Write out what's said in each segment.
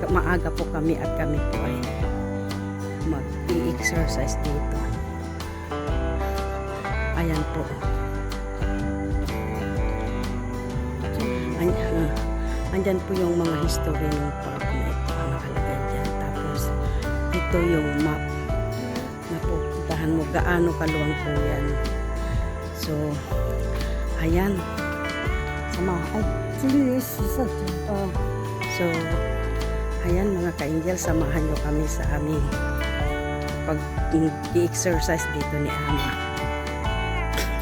maaga po kami at kami po ay mag-i-exercise dito. Ayan po. Andyan po yung mga history ng park na ito nakalagay dyan. Tapos ito yung map na pupuntahan mo gaano kaluwang po yan. So ayan. So ayan mga ka-angel, samahan nyo kami sa aming pag-i-exercise dito ni Ama.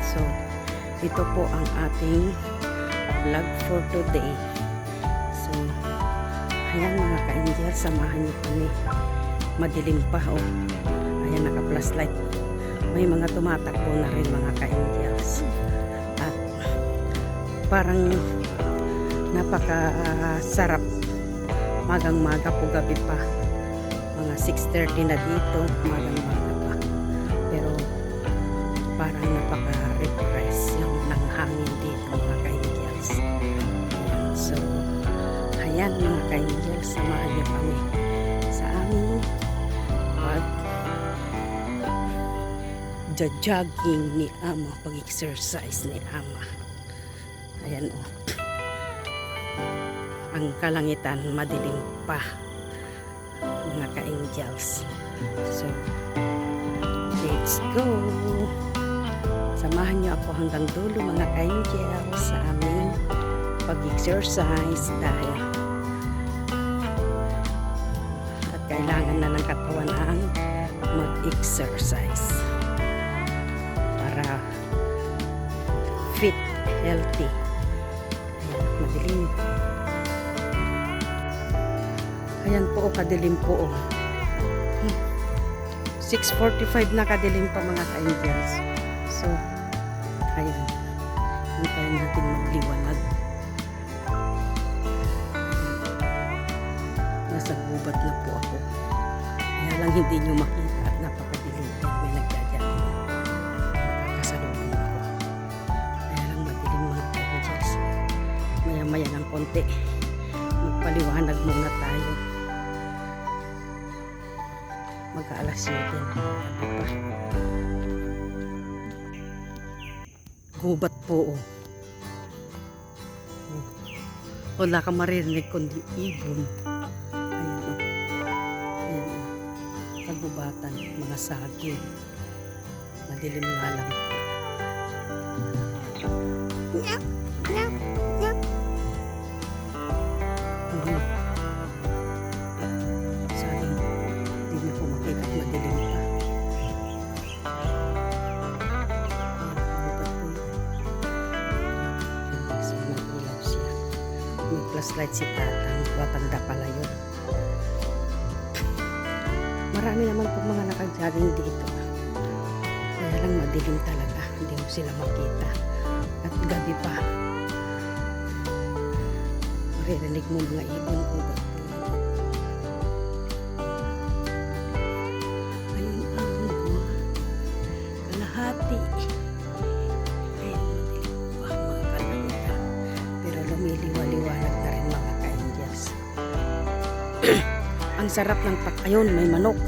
So ito po ang ating vlog for today. So ayan mga ka-angel, samahan nyo kami. Madilim pa oh. Ayan, naka-plus light. May mga tumatakbo na rin mga ka-angels. At parang napakasarap. Magang-maga po, gabi pa. Mga 6:30 na dito. Magang-maga pa. Pero parang napaka-refresh ng hangin dito mga ka-angels. So ayan mga ka-angels, samahan niyo kami sa aming pag-jogging ni Ama, pag-exercise ni Ama. Ayan o. Ang kalangitan, madilim pa mga ka-angels. So let's go. Samahan niyo ako hanggang dulo mga ka-angels sa aming pag-exercise dahil at kailangan na ng katawan ang mag-exercise para fit, healthy. Ayan, madilim. Ayan po, kadilim po. 6:45 na, kadilim pa mga ka-angels. So, ayan. Hintayin natin magliwanag. Nasa gubat na po ako. Kaya lang hindi nyo makita at napakadilim. May nagdadyan. Makakasalubong ako. Kaya lang madilim mga ka-angels. Maya-maya ng konti. Magpaliwanag muna tayo. Mag-aalas 7. Gubat po oh. Wala ka maririnig kundi ibon. Ayan o. Ayan o. Kagubatan, mga saging. Madilim nga lang. Nyap! Nyap! Nyap! Sayang. Hindi niyo po makita at madilim pa. Flashlight si Tatang, watanda pala yun. Marami naman po mga nakajogging dito. Kaya lang madilim talaga, hindi mo sila makita. At gabi pa. Maririnig mo mga ibon ko. Ayun ang mga kalahati. Ayun, madilim pa mga kalangitan. Pero lumiliwa-liwanag na rin mga ka-angels. Ang sarap ng ayun, may manok.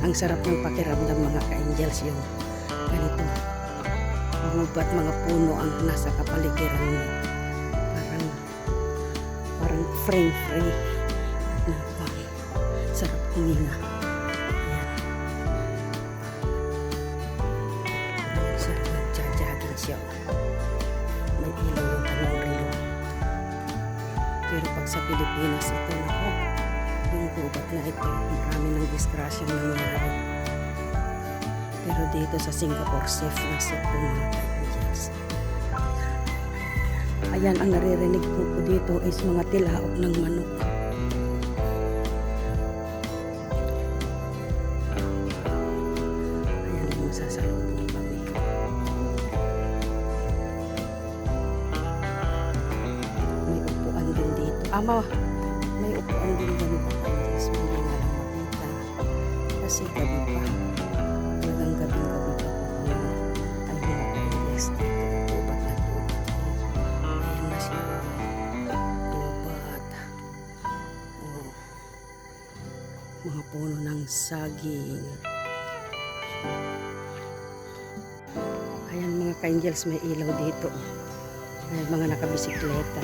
Ang sarap ng pakiramdam mga ka-angels yung ganito. Gubat, mga puno ang nasa kapaligiran mo. Parang frame-frame. Sarap huminga. Ayan. Sarap nagja-jogging siya. May ilaw yung kanyang relo. Pero pag sa Pilipinas ito nako, yung gubat na ito, marami ng disgrasya nangyari. Pero dito sa Singapore, safe na safe po mga ka-angels. Ayan, ang naririnig po dito is mga tilaok ng manok. Ayan, yung sasalubong kami. May upuan din dito. Ama, may upuan din dyan mga ka-angels. Hindi nga lang makita. Kasi gabi pa. Talagang gabi-gabi pa po. Ay, mga ka-angels dito. Gubat na gubat. Ayan na siya. Gubat. Mga puno ng saging. Ayan mga ka-angels, may ilaw dito. Ayan mga nakabisikleta.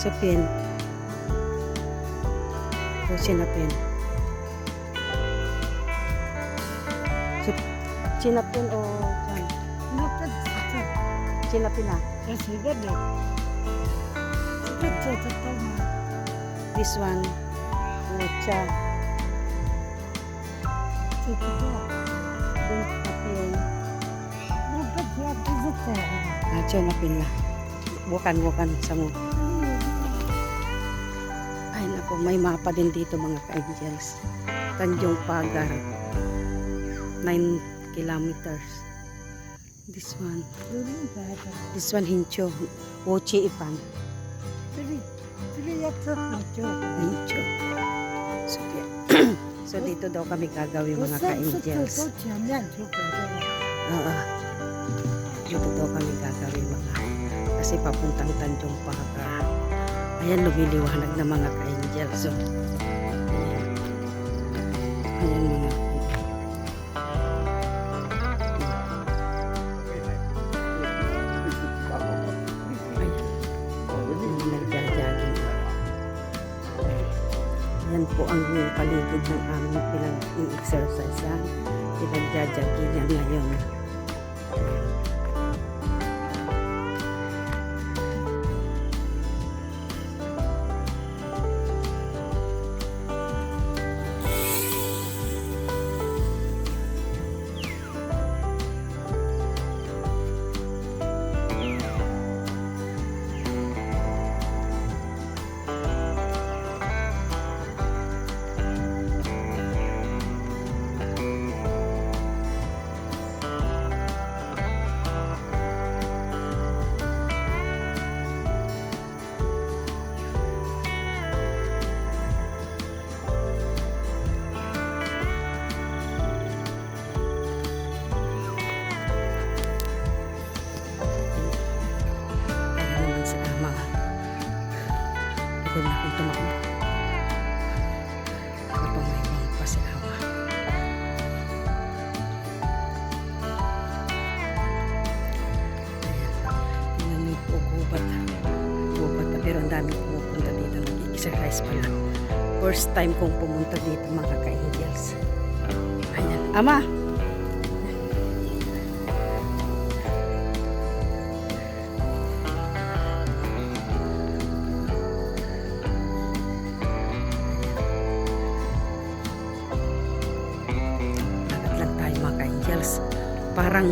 So, pin. O, sinapin. So, sinapin o saan? Sinapin na. This one. Lucha. Sinapin. Sinapin na. Bukan sa mo. Ay nako, may mapa din dito mga ka-angels. Tanjong Pagar. 9 kilometers. This one Hincho. Wochi Ipan. Hincho. So dito daw kami gagawin mga ka-angels. Dito daw kami gagawin mga. Kasi papuntang Tanjong Pagar. Ayan, lumiliwanag na mga ka-angels. So, ayan mga. Ayan, nagja-jogging. Ayan po ang paligid ng aming pinag-exercise. Pinag-jogging yan ngayon. Pagod na akong tumakbo. Ako may mga pasilawa. Ayan. Tingnan niyo po, gubat. Gubat na, pero ang dami pumupunta dito. Nag-exercise pala. First time kong pumunta dito mga ka-angels. Ayan. Ama! Parang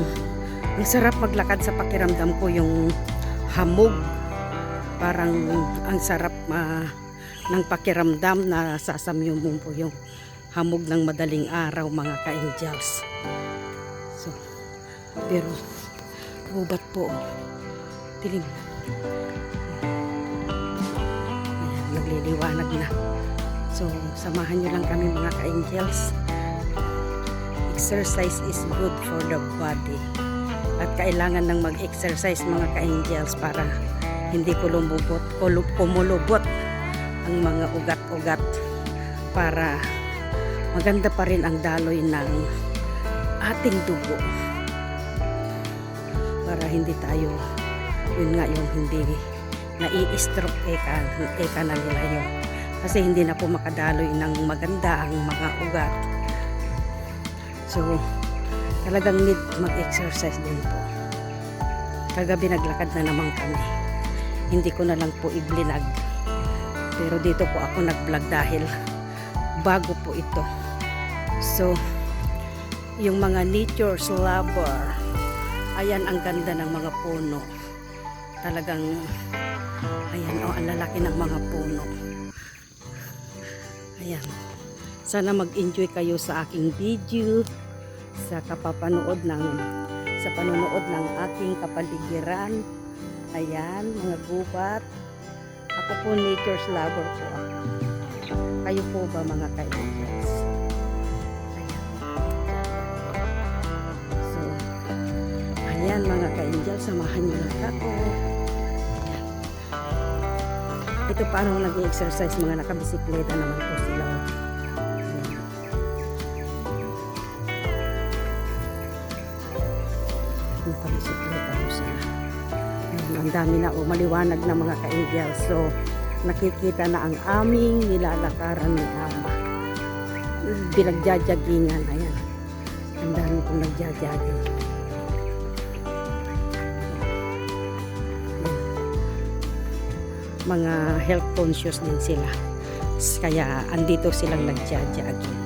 ang sarap maglakad sa pakiramdam ko yung hamog. Parang ang sarap ng pakiramdam na sasamyo mo po yung hamog ng madaling araw mga ka-angels. So, pero gubat po. Dilim. Ayan, nagliliwanag na. So, samahan nyo lang kami mga ka-angels. Exercise is good for the body. At kailangan ng mag-exercise mga ka-angels para hindi kumulubot ang mga ugat-ugat, para maganda pa rin ang daloy ng ating dugo, para hindi tayo yun nga yung hindi nai-stroke eka na nila yun, kasi hindi na po makadaloy ng maganda ang mga ugat. So, talagang need mag-exercise din po. Kagabi naglakad na naman kami. Hindi ko na lang po i-vlog. Pero dito po ako nag-vlog dahil bago po ito. So, yung mga nature's lover, ayan ang ganda ng mga puno. Talagang, ayan ang lalaki ng mga puno. Ayan. Sana mag-enjoy kayo sa aking video, sa kapapanood ng sa panonood ng aking kapaligiran. Ayan, mga gubat. Ako po nature's lover po ako. Kayo po ba mga ka-angels? Ayan. So, ayan mga ka-angels, samahan niyo lang ako. Ayan. Ito paano nag-exercise, mga nakabisikleta naman po sila. Ayan. Nakabisikleta po sila. Ayan, ang dami na maliwanag na mga ka-angels. So, nakikita na ang aming nilalakaran ni Ama. Binagjajagingan. Ayan. Ang dami pong nagjajaging. Mga health conscious din sila. Kaya andito silang nagjajaging.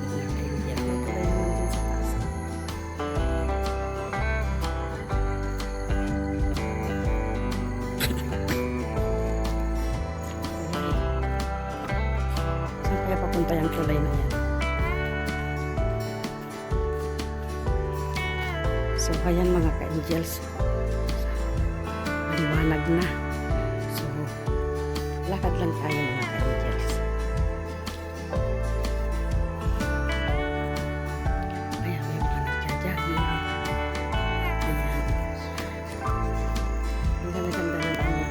Kaya papunta yung tulay na yan. So, ayan mga ka-angels. Maliwanag na. So, lakad lang tayo mga ka-angels. Ayan, may mga nagja-jogging. Ayan. Ang ganda-ganda ng ano.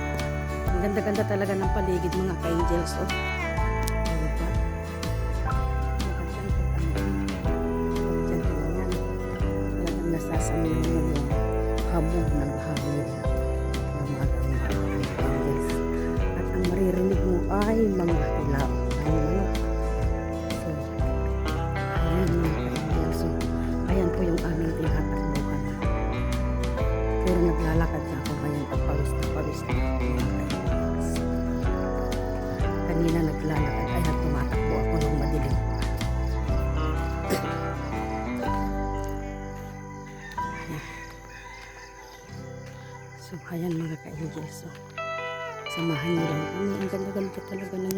Ang ganda-ganda talaga ng paligid mga ka-angels. Oh. Nasasama mo yung hamog ng hangin na magang at ang maririnig mo ay mga hilaw. So, ayan mga kaibigan. So, ayan po yung aming tinatakbuhan. Pero naglalakad na ako ngayon at pawis na mga kaibigan. Kanina naglalakad ay tumatakbo ako ng madilim. So, ayan mga ka-angels. So, samahan niyo lang kami. Ang ganda-ganda talaga ng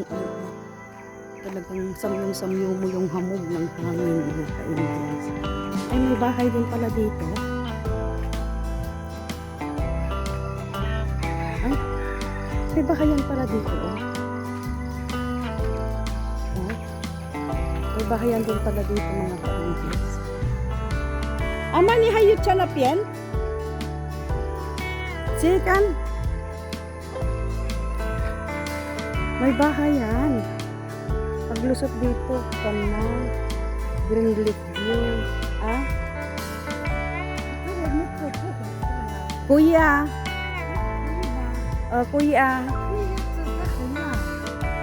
talagang samyong-samyo mo yung hamog ng hangin mga ka-angels. Ay, may bahay din pala dito. Ay, may bahayan pala dito. Oh. May bahayan din pala dito mga ka-angels. Ama ni hayut chalapien? Sikan. May bahayan. Paglusot dito, kana green leaf view. Ah? Kuya. Kuya.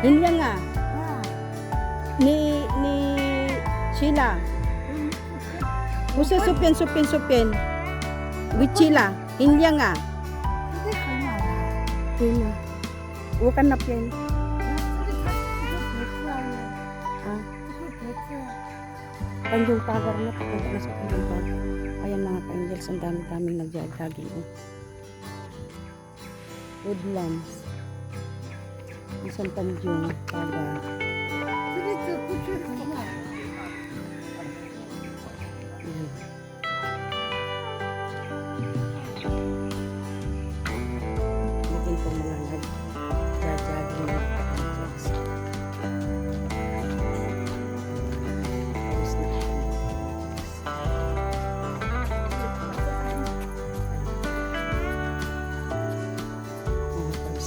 Hindi nga. Ni Sheila. Musa supin. With Sheila. Hindi nga. Kena. Bukan na pen. Tanjung Pagar na. Papunta na sa Tanjung Pagar. Ayan mga ka-angels. Ang dami-daming nagjagaging. Woodlands. Isang Tanjung Pagar. Ayan.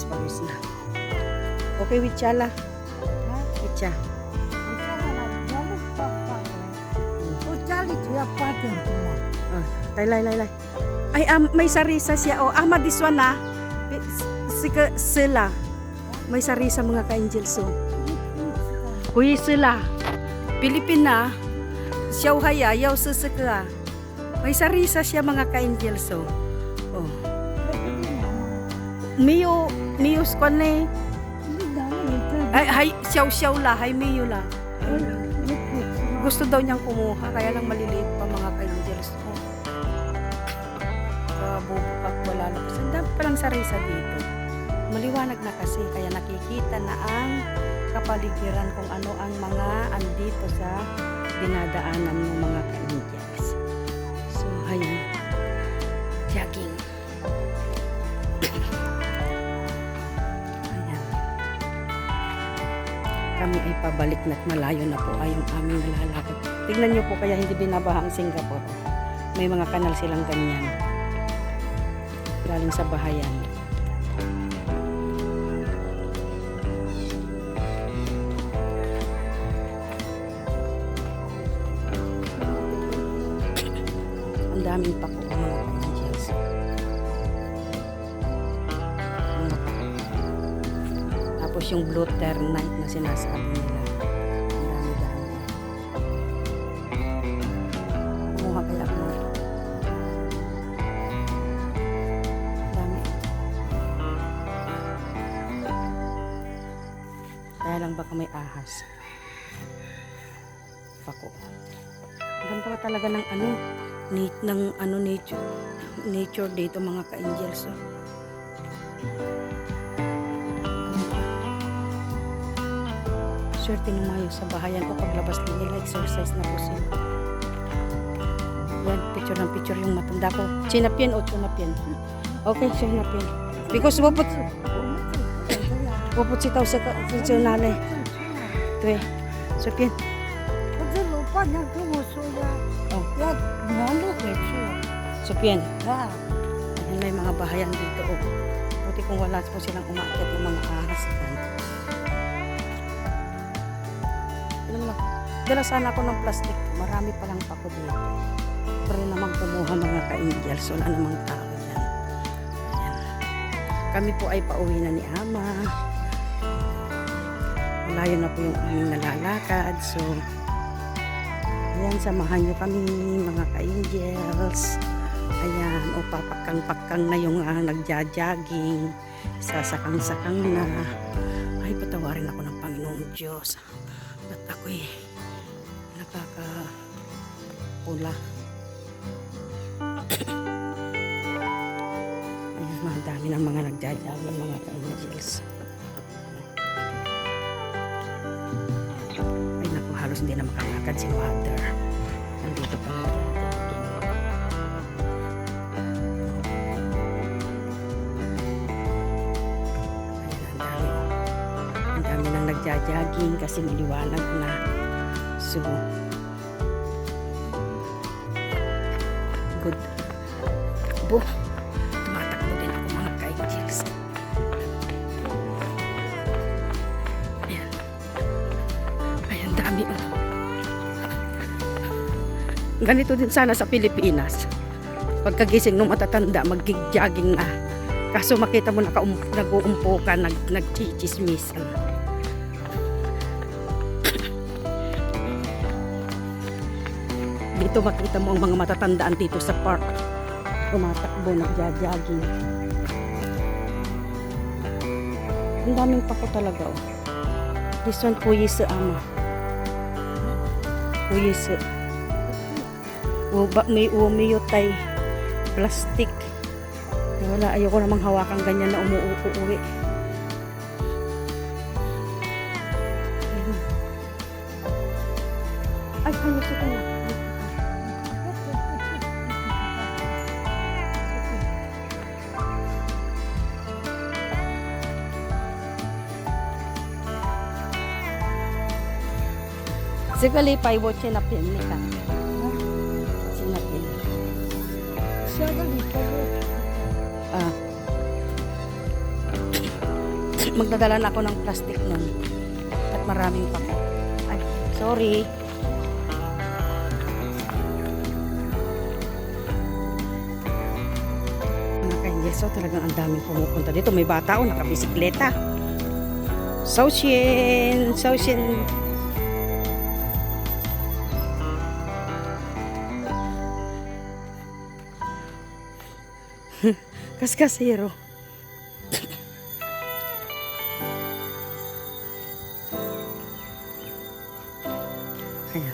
Pawis na. Okay, Wichala. Wicha. Lay. Ay, may sarisa siya. Oh, this one na. Sila. May sarisa mga ka-angels. So. Kuya sila. Pilipina. Siyaw haya. Yaw susaka. May sarisa siya mga ka-angels. So. Oh. Miyo skone. Ay, siyaw la. Hay miyo la. Gusto daw niyang kumuha. Kaya lang maliliit pa mga ka-angels. Oh. Bubukak wala na. Ang dami palang sarisa dito. Maliwanag na kasi. Kaya nakikita na ang kapaligiran kung ano ang mga andito sa dinadaanan ng mga ka-angels. So, ayun. kami ay pabalik na't malayo na po ay yung aming nalalakad. Tingnan nyo po kaya hindi binabaha ang Singapore. May mga kanal silang ganyan. Galing sa bahayan. Ang daming pa po ang mga angels. Tapos yung blue ternite na sinasabi nila. Ang dami-dami. Kumuha kaya ako. Dami. Kaya lang baka may ahas. Pako. Ang ganda pa talaga ng nature dito mga ka-angels. Oh. Swerte naman sa bahayan ko paglabas nila, exercise na po sila. Yan, picture ng picture yung matanda ko. Chinapyan o chunapyan? Okay, chinapyan. Because wapot sitaw sa nanay. Ito eh. So, pyan. Oh. So, pyan. Ayan, may mga bahayan dito. Oh. Buti kung wala po silang umaakit ng mga ahas. Dala sana ako ng plastic. Marami palang pako dito. Pero naman kumuha mga ka-angels. Wala namang tao dyan. Ayan. Kami po ay pauwi na ni Ama. Malayo na po yung aming nalalakad. So, ayan, samahan nyo kami mga ka-angels. Ayan, o papakang-pakang na yung nagja-jogging. Sasakang-sakang na. Ay, patawarin ako ng Panginoong Diyos. At ako'y nakakapula. Ayan, madami ng mga nagja-jogging mga ka-angels. Ay naku, halos hindi na makalakad si Mother. Nandito pa na. Ang dami nang nagja-jogging kasi maliwanag na. So, good. Bo, tumatakbo din ako mga ka-angels. Ayan. Ayan, dami. Ganito din sana sa Pilipinas. Pagkagising ng matatanda, mag-jogging na. Kaso makita mo nag-uumpo ka, nag-chichismis. Dito makita mo ang mga matatandaan dito sa park. Tumatakbo, nagja-jogging. Ang daming pako talaga. Oh. This one po is Ama. Po is may umiyotay plastic. Wala, ayoko namang hawakan ganyan na umuuwi. Ay, ayos ito na. Sekali pa iwo chinapin ni ka. Chinapin. Magdadala na ako ng plastic nun. At maraming pako. Ay, sorry. Mga ka-angels, so talagang ang daming pumupunta dito. May bata o nakabisikleta. Saosin. Kaskasero. Ayan.